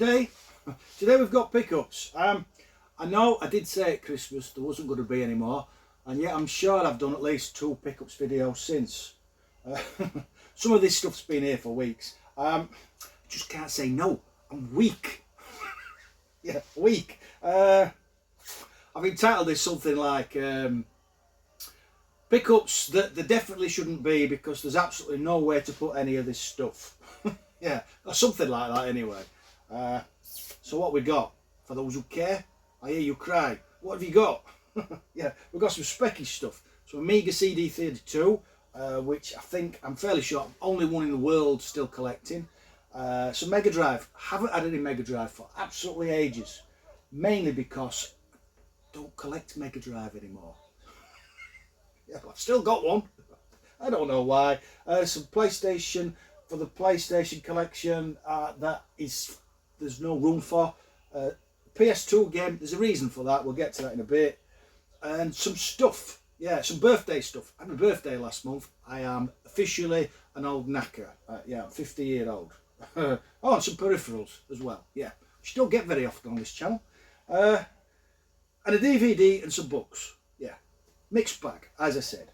today we've got pickups. I know I did say at Christmas there wasn't going to be any more, and yet I'm sure I've done at least 2 pickups videos since. Some of this stuff's been here for weeks. I just can't say no. I'm weak. Yeah, weak. I've entitled this something like pickups that there definitely shouldn't be because there's absolutely no way to put any of this stuff. Yeah, or something like that anyway. So what we got, for those who care, I hear you cry. What have you got? Yeah, we've got some specky stuff. So Amiga CD32, which I'm fairly sure I'm only one in the world still collecting. Some Mega Drive. Haven't had any Mega Drive for absolutely ages. Mainly because I don't collect Mega Drive anymore. Yeah, I've still got one. I don't know why. Some PlayStation for the PlayStation collection there's no room for. PS2 game, there's a reason for that. We'll get to that in a bit. And some stuff. Yeah, some birthday stuff. I had my birthday last month. I am officially an old knacker. Yeah, I'm 50-year-old. Oh, and some peripherals as well. Yeah, which you don't get very often on this channel. And a DVD and some books. Yeah, mixed bag, as I said.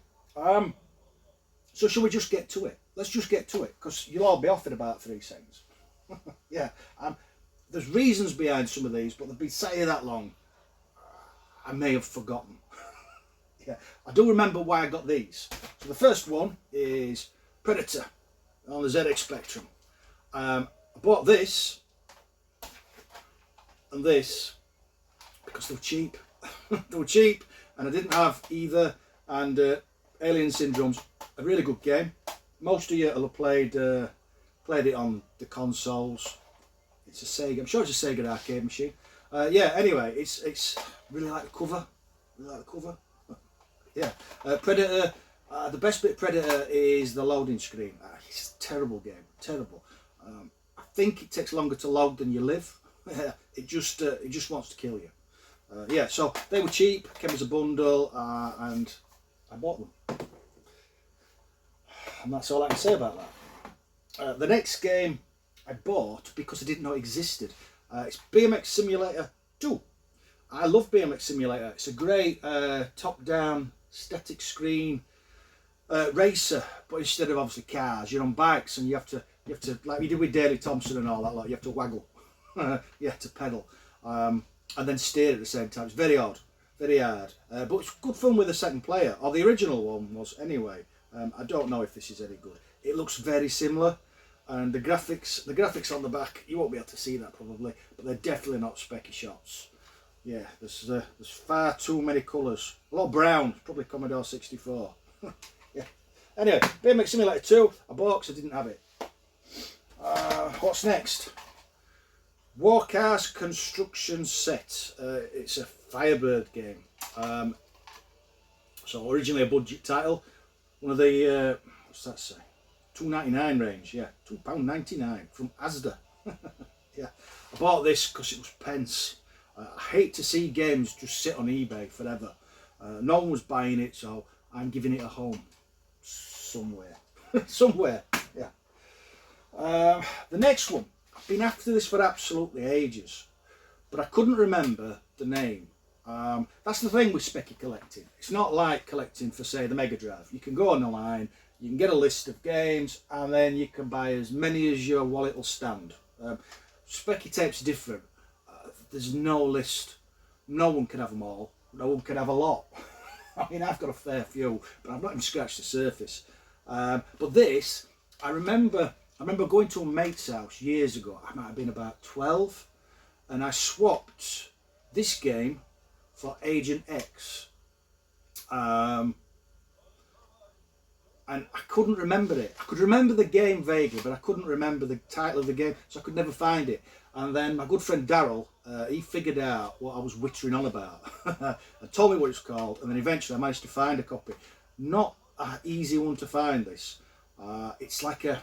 So shall we just get to it? Let's just get to it, because you'll all be off in about 3 seconds. Yeah, there's reasons behind some of these, but they've been sat here that long, I may have forgotten. Yeah, I do remember why I got these. So the first one is Predator on the ZX Spectrum. I bought this and this because they were cheap. They were cheap, and I didn't have either. And Alien Syndrome's a really good game. Most of you will have played it on the consoles. It's a Sega. I'm sure it's a Sega arcade machine. Yeah. Anyway, it's really like the cover. Really like the cover. Yeah. Predator. The best bit of Predator is the loading screen. It's a terrible game. Terrible. I think it takes longer to load than you live. It just wants to kill you. Yeah. So they were cheap. Came as a bundle, and I bought them. And that's all I can say about that. The next game I bought because I didn't know it existed. It's BMX Simulator 2. I love BMX Simulator. It's a great top-down static screen racer, but instead of obviously cars, you're on bikes, and you have to like you did with Daley Thompson and all that lot. You have to waggle, you have to pedal, and then steer at the same time. It's very odd, very hard, but it's good fun with a second player. Or the original one was anyway. I don't know if this is any good. It looks very similar, and the graphics on the back, you won't be able to see that probably, but they're definitely not specky shots. Yeah, there's far too many colours. A lot of brown, probably Commodore 64. Yeah. Anyway, BMX Simulator 2, I bought because I didn't have it. What's next? Warcars Construction Set. It's a Firebird game. So originally a budget title. One of the what's that say? £2.99 range. Yeah, £2.99 from Asda. Yeah, I bought this because it was pence. I hate to see games just sit on eBay forever. No one was buying it, so I'm giving it a home somewhere. Somewhere. Yeah. The next one. I've been after this for absolutely ages, but I couldn't remember the name. That's the thing with specky collecting. It's not like collecting for, say, the Mega Drive. You can go on the line, you can get a list of games, and then you can buy as many as your wallet will stand. Specky tape's different. There's no list. No one can have them all. No one can have a lot. I mean, I've got a fair few, but I've not even scratched the surface. But this, I remember going to a mate's house years ago. I might have been about 12, and I swapped this game for Agent X. And I couldn't remember it. I could remember the game vaguely, but I couldn't remember the title of the game, so I could never find it. And then my good friend Daryl, he figured out what I was wittering on about and told me what it's called, and then eventually I managed to find a copy. Not an easy one to find, this. It's like a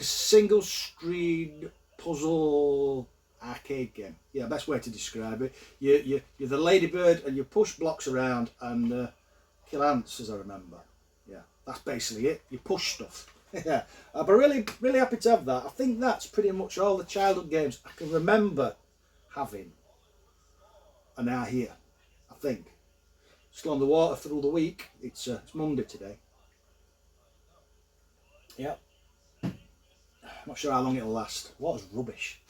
single screen puzzle arcade game. Yeah, best way to describe it. You're the ladybird and you push blocks around and kill ants, as I remember. Yeah, that's basically it. You push stuff. Yeah, but really, really happy to have that. I think that's pretty much all the childhood games I can remember having are now here. I think. Still on the water through the week. It's Monday today. Yep. Not sure how long it'll last. Water's rubbish.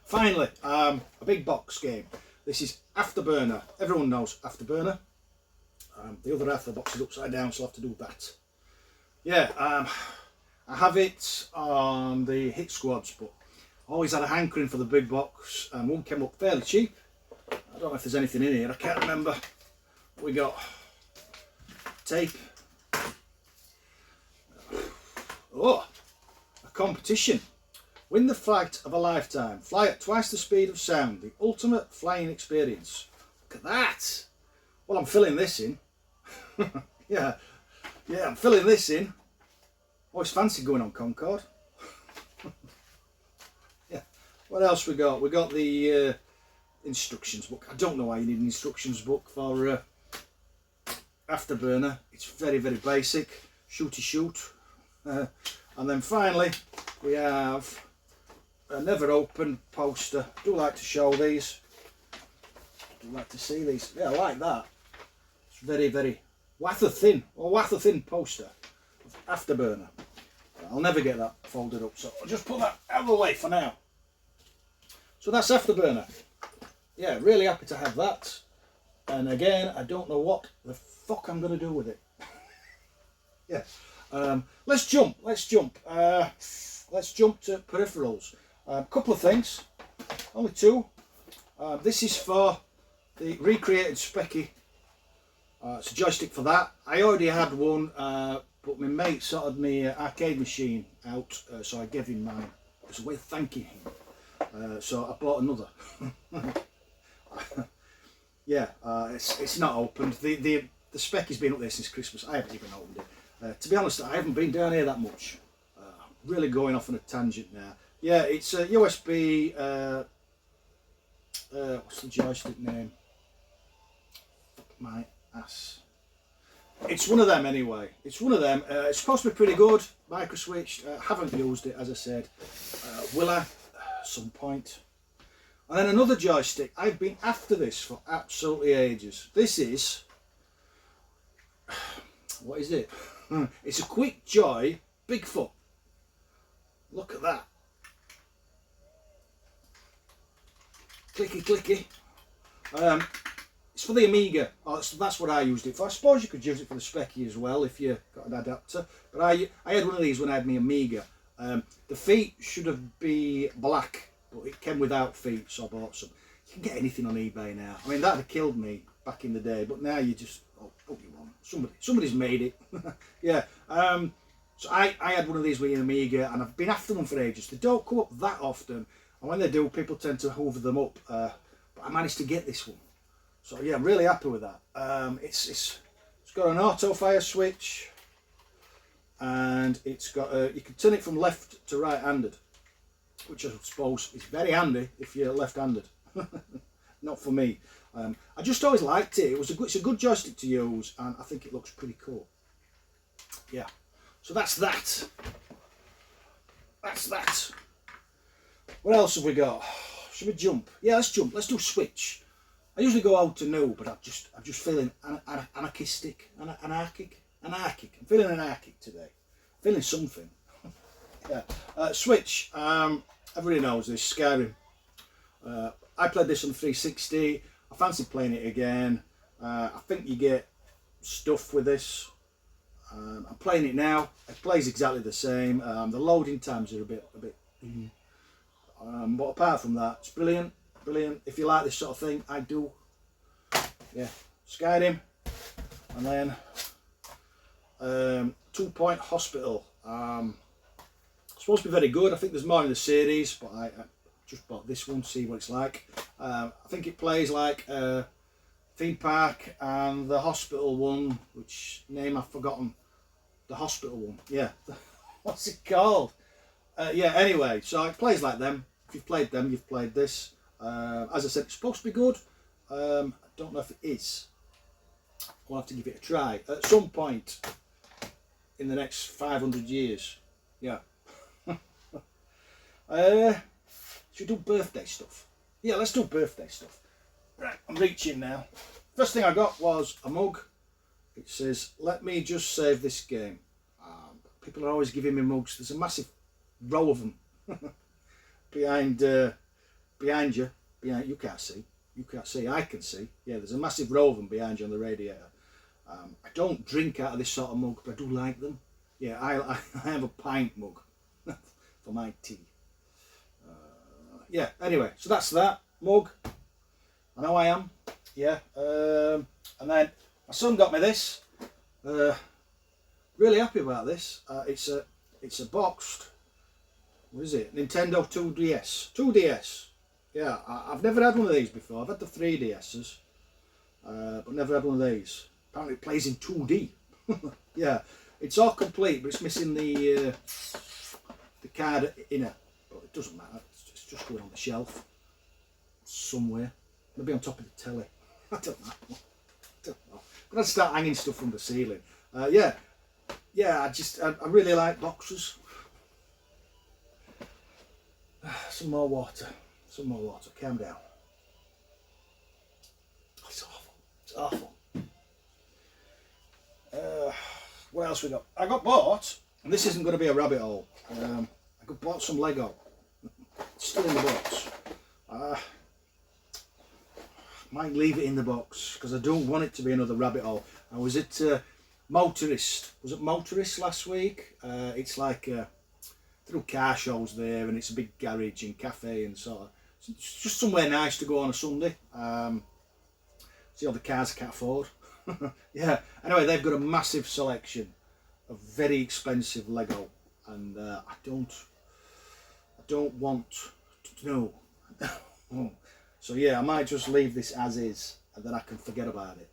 Finally, a big box game. This is Afterburner. Everyone knows Afterburner. The other half of the box is upside down, so I'll have to do that. Yeah, I have it on the Hit Squads, but I always had a hankering for the big box, and one came up fairly cheap. I don't know if there's anything in here, I can't remember. We got tape. Oh, a competition. Win the flight of a lifetime. Fly at twice the speed of sound. The ultimate flying experience. Look at that. Well, I'm filling this in. yeah, I'm filling this in. Always fancy going on Concorde. Yeah. What else we got? We got the instructions book. I don't know why you need an instructions book for Afterburner. It's very, very basic. Shooty shoot. And then finally, we have a never open poster. I do like to show these. I do like to see these. Yeah, I like that. It's very, very wafer thin poster of Afterburner. I'll never get that folded up, so I'll just put that out of the way for now. So that's Afterburner. Yeah, really happy to have that. And again, I don't know what the fuck I'm going to do with it. Yeah. Let's jump. Let's jump to peripherals. A couple of things. Only two. This is for the recreated Specky. It's a joystick for that. I already had one, but my mate sorted my arcade machine out, so I gave him mine. It was a way of thanking him. So I bought another. Yeah, it's not opened. The Specky's been up there since Christmas. I haven't even opened it. To be honest, I haven't been down here that much. Really going off on a tangent now. Yeah, it's a USB. What's the joystick name? Fuck my ass. It's one of them anyway. It's one of them. It's supposed to be pretty good. Microswitched. Haven't used it, as I said. Will I? At some point. And then another joystick. I've been after this for absolutely ages. This is. What is it? It's a Quick Joy Bigfoot. Look at that. Clicky clicky. It's for the Amiga. Oh, that's what I used it for. I suppose you could use it for the Specky as well if you got an adapter. But I had one of these when I had my Amiga. The feet should be black, but it came without feet, so I bought some. You can get anything on eBay now. I mean, that'd have killed me back in the day, but now you just oh you want. Somebody's made it. Yeah. So I had one of these with an Amiga, and I've been after them for ages. They don't come up that often, and when they do, people tend to hoover them up. But I managed to get this one, so yeah, I'm really happy with that. It's got an auto fire switch, and it's got you can turn it from left to right-handed, which I suppose is very handy if you're left-handed. Not for me. I just always liked it. It's a good joystick to use, and I think it looks pretty cool. Yeah. So that's that. That's that. What else have we got? Should we jump? Yeah, let's jump. Let's do Switch. I usually go old to new, but I'm just feeling anarchic. I'm feeling anarchic today. Feeling something. Yeah. Switch. Everybody knows this. Skyrim. I played this on 360. I fancy playing it again. I think you get stuff with this. I'm playing it now. It plays exactly the same. The loading times are a bit. But apart from that, it's brilliant. If you like this sort of thing, I do. Yeah, Skyrim, and then 2 Point Hospital. It's supposed to be very good. I think there's more in the series, but I just bought this one to see what it's like. I think it plays like Theme Park and the Hospital one, which name I've forgotten. The Hospital one, yeah. What's it called? Yeah, anyway, so it plays like them. If you've played them, you've played this. As I said, it's supposed to be good. I don't know if it is. I'll have to give it a try. At some point, in the next 500 years. Yeah. Should we do birthday stuff? Yeah, let's do birthday stuff. Right, I'm reaching now. First thing I got was a mug. It says, "Let me just save this game." People are always giving me mugs. There's a massive row of them behind you. Behind you can't see. You can't see. I can see. Yeah, there's a massive row of them behind you on the radiator. I don't drink out of this sort of mug, but I do like them. Yeah, I have a pint mug for my tea. Yeah. Anyway, so that's that mug. I know I am. Yeah. And then my son got me this. Really happy about this. It's a boxed. What is it? Nintendo 2DS. 2DS. Yeah, I've never had one of these before. I've had the 3DSs, but never had one of these. Apparently it plays in 2D. Yeah, it's all complete, but it's missing the card inner. But it doesn't matter. It's just going on the shelf somewhere. Maybe on top of the telly. I don't know. I'm gonna start hanging stuff from the ceiling. Yeah. I really like boxes. Some more water. Calm down. Oh, it's awful. It's awful. What else we got? I got bought, and this isn't going to be a rabbit hole. I got bought some Lego. It's still in the box. Might leave it in the box because I don't want it to be another rabbit hole. I was at Motorist. Was it Motorist last week? It's like through car shows there, and it's a big garage and cafe and sort of. It's just somewhere nice to go on a Sunday. See all the cars I can't afford. Yeah. Anyway, they've got a massive selection of very expensive Lego, and I don't want to know. So yeah, I might just leave this as is, and then I can forget about it.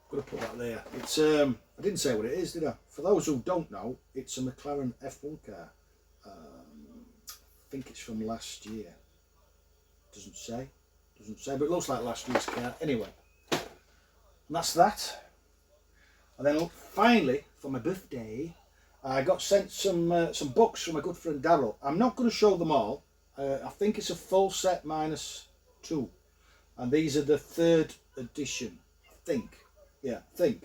Gotta put that there. It's I didn't say what it is, did I? For those who don't know, it's a McLaren F1 car. I think it's from last year. Doesn't say, but it looks like last year's car. Anyway, and that's that. And then finally, for my birthday, I got sent some books from my good friend Daryl. I'm not going to show them all. I think it's a full set minus 2, and these are the 3rd edition. I think. Yeah, I think.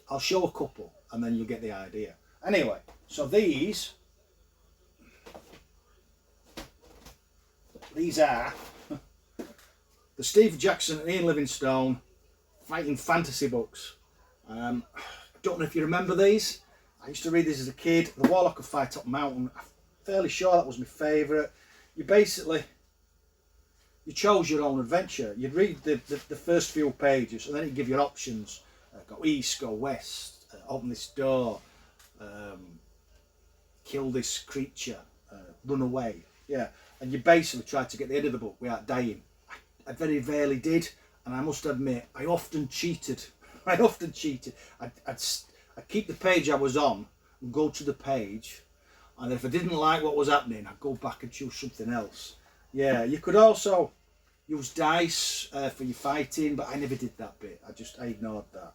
I'll show a couple, and then you'll get the idea. Anyway, so these are the Steve Jackson and Ian Livingstone fighting fantasy books. I don't know if you remember these. I used to read these as a kid. The Warlock of Firetop Mountain. I'm fairly sure that was my favourite. You chose your own adventure. You'd read the first few pages, and then it'd give you options. Go east, go west, open this door, kill this creature, run away. Yeah, and you basically tried to get the end of the book without dying. I very rarely did, and I must admit, I often cheated. I'd keep the page I was on and go to the page, and if I didn't like what was happening, I'd go back and choose something else. Yeah, you could also use dice for your fighting, but I never did that bit. I ignored that.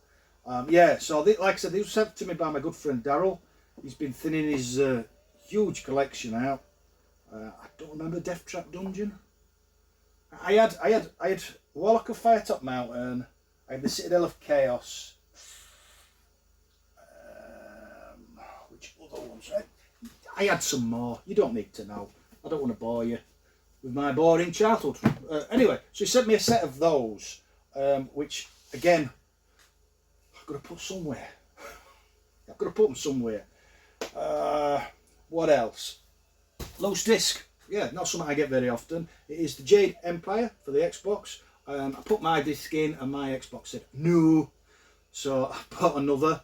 Yeah, so like I said, these were sent to me by my good friend Daryl. He's been thinning his huge collection out. I don't remember Death Trap Dungeon. I had Warlock of Firetop Mountain. I had the Citadel of Chaos. Which other ones? I had some more. You don't need to know. I don't want to bore you with my boring childhood. Anyway, so he sent me a set of those, which again, I've got to put somewhere. I've got to put them somewhere. What else? Loose disc. Yeah, not something I get very often. It is the Jade Empire for the Xbox. I put my disc in and my Xbox said no. So I bought another.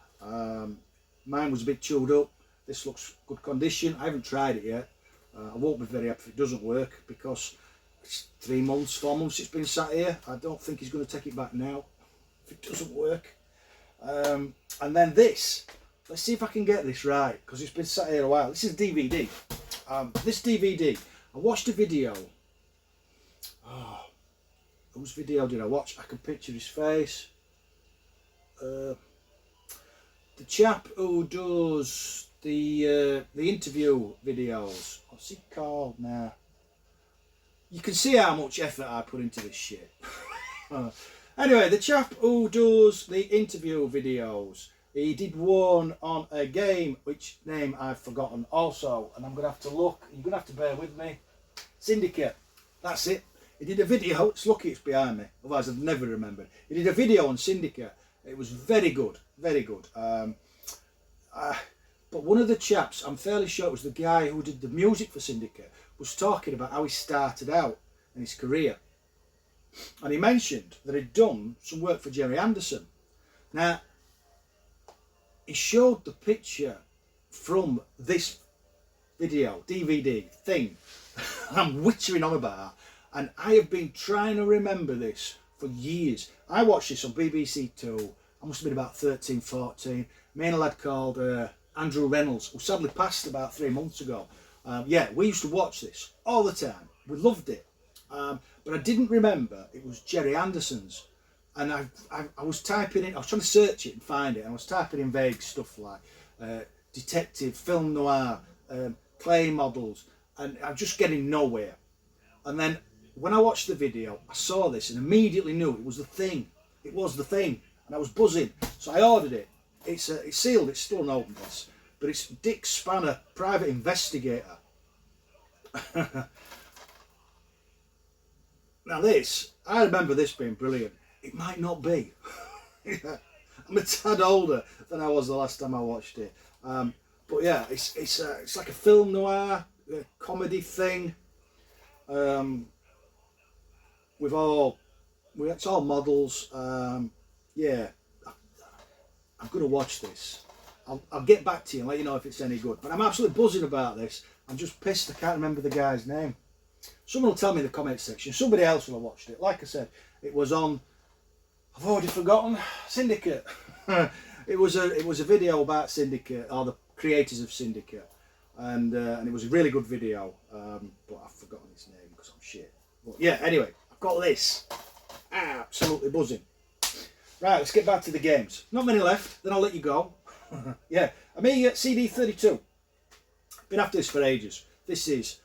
Mine was a bit chewed up. This looks good condition. I haven't tried it yet. I won't be very happy if it doesn't work because it's 3 months, 4 months it's been sat here. I don't think he's going to take it back now if it doesn't work. And then this. Let's see if I can get this right because it's been sat here a while. This is DVD. This DVD, I watched a video. It whose video did I watch? I can picture his face. The chap who does the interview videos. What's he called now? You can see how much effort I put into this shit. Anyway, the chap who does the interview videos, he did one on a game, which name I've forgotten also, and I'm going to have to look. You're going to have to bear with me. Syndicate. That's it. He did a video. It's lucky it's behind me, otherwise I'd never remembered. He did a video on Syndicate. It was very good, very good. But one of the chaps, I'm fairly sure it was the guy who did the music for Syndicate, was talking about how he started out in his career. And he mentioned that he'd done some work for Gerry Anderson. Now, he showed the picture from this video, DVD thing. I'm wittering on about that. And I have been trying to remember this for years. I watched this on BBC Two. I must have been about 13, 14. Me and a lad called Andrew Reynolds, who sadly passed about 3 months ago. Yeah, we used to watch this all the time. We loved it. But I didn't remember it was Gerry Anderson's. And I was typing in, I was trying to search it and find it. And I was typing in vague stuff like detective, film noir, clay models. And I'm just getting nowhere. And then when I watched the video, I saw this and immediately knew it was the thing. It was the thing. And I was buzzing. So I ordered it. It's sealed, it's still an open this. But it's Dick Spanner, Private Investigator. Now this, I remember this being brilliant. It might not be. I'm a tad older than I was the last time I watched it. But yeah, it's like a film noir, a comedy thing. It's all models. Yeah, I'm gonna watch this. I'll get back to you and let you know if it's any good. But I'm absolutely buzzing about this. I'm just pissed I can't remember the guy's name. Someone will tell me in the comments section. Somebody else will have watched it. Like I said, it was on, I've already forgotten, Syndicate. It was a video about Syndicate, or the creators of Syndicate. And it was a really good video. But I've forgotten his name because I'm shit. But yeah, anyway, I've got this. Absolutely buzzing. Right, let's get back to the games. Not many left, then I'll let you go. Yeah, Amiga CD32. Been after this for ages. This is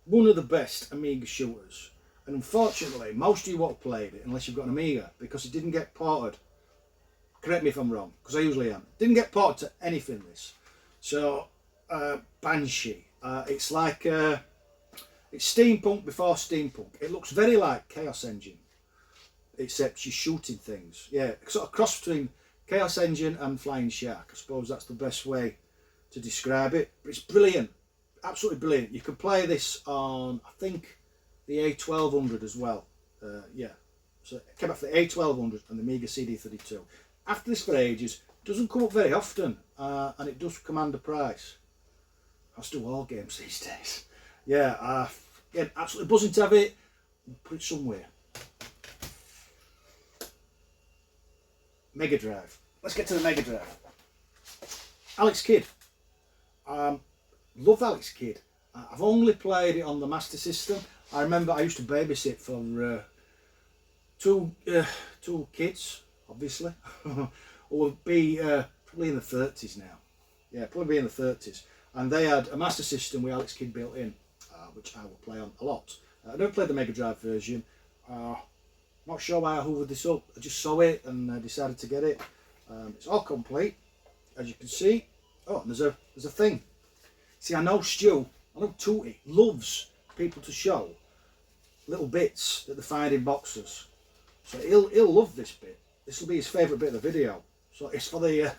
one of the best Amiga shooters. And unfortunately, most of you won't have played it unless you've got an Amiga, because it didn't get ported. Correct me if I'm wrong, because I usually am. Didn't get ported to anything, this. So, Banshee. It's like, it's steampunk before steampunk. It looks very like Chaos Engine, except you're shooting things. Yeah, sort of cross between Chaos Engine and Flying Shark. I suppose that's the best way to describe it. But it's brilliant. Absolutely brilliant. You can play this on, I think, the A1200 as well. Yeah. So it came out for the A1200 and the Amiga CD32. After this for ages, it doesn't come up very often, and it does command a price. I still all games these days. Yeah, again, absolutely buzzing to have it. Put it somewhere. Mega Drive. Let's get to the Mega Drive. Alex Kidd. Love Alex Kidd. I've only played it on the Master System. I remember I used to babysit for two kids, obviously, who would be probably in the 30s now. Yeah, probably in the 30s. And they had a Master System with Alex Kidd built in, which I will play on a lot. I don't play the Mega Drive version. Not sure why I hoovered this up. I just saw it and decided to get it. It's all complete, as you can see. Oh, and there's a thing. See, I know Tootie loves people to show little bits that they find in boxes. So he'll love this bit. This will be his favourite bit of the video. So it's for the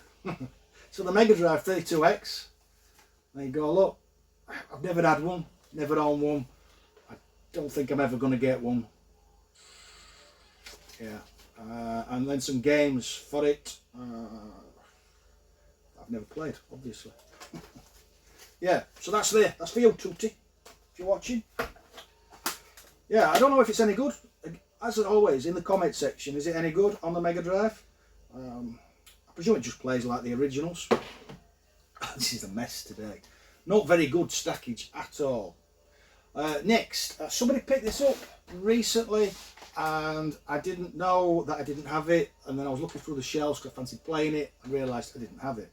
so the Mega Drive 32X. There you go. Look, I've never had one, never owned one. I don't think I'm ever going to get one. Yeah, and then some games for it. I've never played, obviously. Yeah, so that's there. That's for you, Tootie, if you're watching. Yeah, I don't know if it's any good. As always, in the comment section, is it any good on the Mega Drive? I presume it just plays like the originals. This is a mess today. Not very good stackage at all. Next, somebody picked this up recently. and I didn't know that I didn't have it, and then I was looking through the shelves because I fancied playing it and realised I didn't have it.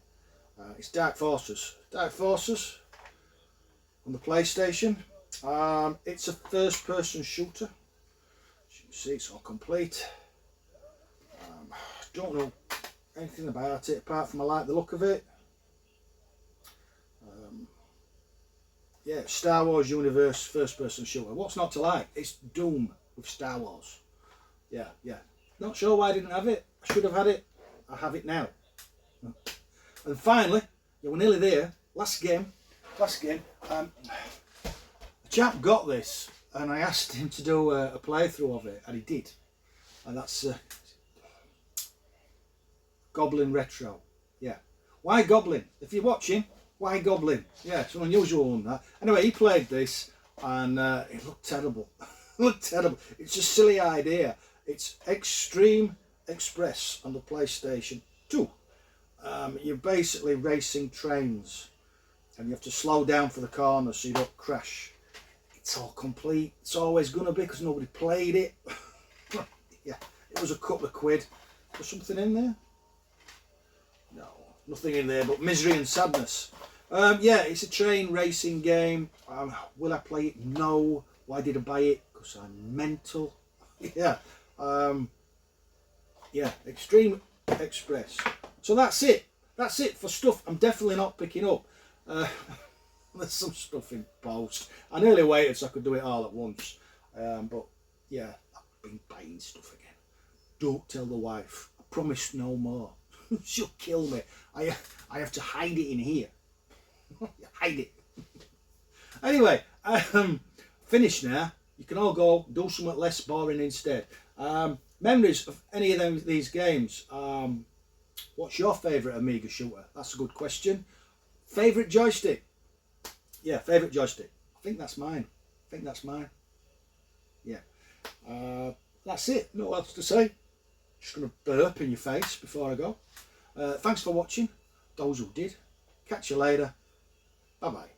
It's Dark Forces. Dark Forces on the PlayStation. It's a first person shooter. As you can see, it's all complete. Don't know anything about it apart from I like the look of it. Yeah, Star Wars universe first person shooter. What's not to like? It's Doom with Star Wars. Yeah. Not sure why I didn't have it. I should have had it. I have it now. And finally, yeah, we're nearly there. Last game. The chap got this, and I asked him to do a playthrough of it, and he did. And that's Goblin Retro. Yeah. Why Goblin? If you're watching, why Goblin? Yeah, it's an unusual one, that. Anyway, he played this, and it looked terrible. It looked terrible. It's a silly idea. It's Extreme Express on the PlayStation 2. You're basically racing trains, and you have to slow down for the corners so you don't crash. It's all complete. It's always going to be because nobody played it. Yeah, it was a couple of quid. Was something in there? No, nothing in there but misery and sadness. Yeah, it's a train racing game. Will I play it? No. Why did I buy it? Because I'm mental. Yeah. Yeah, Extreme Express. So that's it. That's it for stuff I'm definitely not picking up. There's some stuff in post. I nearly waited so I could do it all at once. But yeah, I've been buying stuff again. Don't tell the wife. I promise no more. She'll kill me. I have to hide it in here. Hide it. Anyway, finished now. You can all go do something less boring instead. Memories of any of these games. What's your favourite Amiga shooter? That's a good question. Favourite joystick? Yeah, favourite joystick. I think that's mine. Yeah. That's it. No else to say. Just going to burp in your face before I go. Thanks for watching. Those who did. Catch you later. Bye bye.